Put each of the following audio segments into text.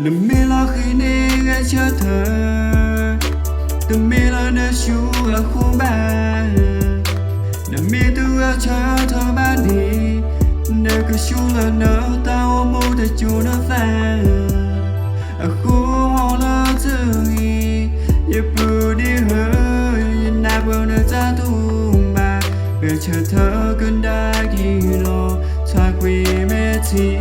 Đừng mê lo khi đi nghe chờ thơ đừng mê lo nơi chú ở khu ba đừng mê tu ở chờ thơ ba đi nơi cứ chú là nỡ tao mô để chú nó phà ở khu họ là thương ý yêu bù đi hơi na bờ nơi ta tu mà về chờ thơ cơn đá ghi lo thoa quỳ mê thi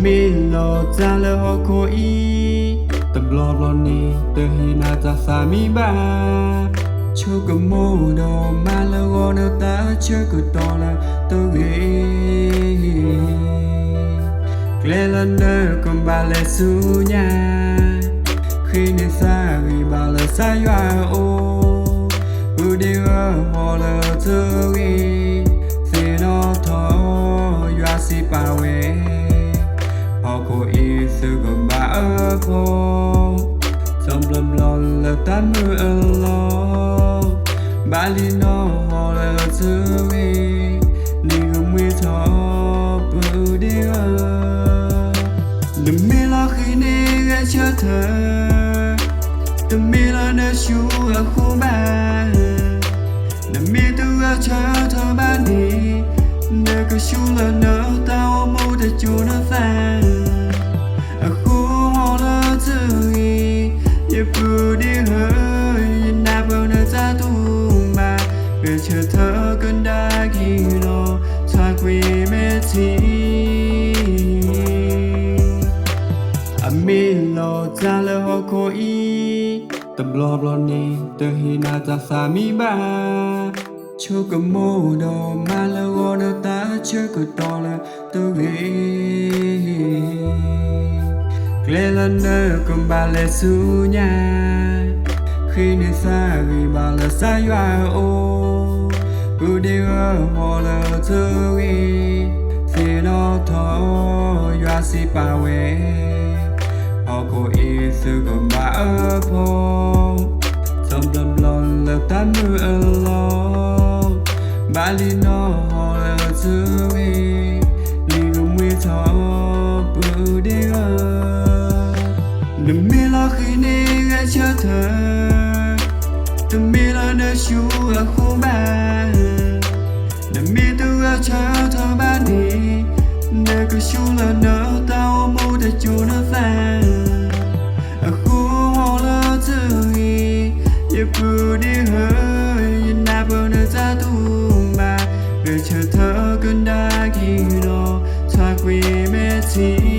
mi lo ra lỡ họ cố ý tập lo lo ni từ khi na ra xa mi ba cho cái mô đồ mà lỡ họ nơi ta chưa cứ to là tôi nghĩ lẽ lần nơi còn bà lẽ su nhà khi nên xa vì bà lỡ xa yoa ô bữa đi ở họ lỡ thương ý thì nó thọ yoa si bà về họ cố ý sự gồm bà ở phố trong lâm lon lỡ tan mưa ở lo bà li nó họ lỡ thương ý đi gồm nguy thọ bữa đi ở đừng mê lo khi đi nghe chờ thơ đừng mê lo nơi chú ở khu ba đừng mê tu ở chờ thơ ba đi nơi cứ chú là nỡ tao mô để chú nó phà ở khu họ là thương ý yêu bù đi hơi na bờ nơi ta tu mà về chờ thơ cơn đá ghi lo thoa quỳ mê thi mi lo ra lỡ họ cố ý tập lo lo ni từ khi na ra xa mi ba cho cái mô đồ mà lỡ họ nơi ta chưa cứ to là tôi nghĩ lẽ lần nơi còn bà lẽ su nhà khi nơi xa vì bà lỡ xa yoa ô bữa đi ở họ lỡ thương ý thì nó thọ yoa si bà về họ cố ý sự gồm bà ở phố trong đầm lon lỡ tan mưa ở lo bà li nó họ lỡ thương ý đi gồm nguy thọ bữa đi ở đừng mê lo khi đi nghe chờ thơ đừng mê lo nơi chú ở khu ba đừng mê tu ở chờ thơ ba đi nơi cứ chú là nỡ tao mô để chú nó phà ở khu họ là thương ý yêu bù đi hơi na bờ nơi ta tu mà về chờ thơ cơn đá ghi lo thoa quỳ mê thi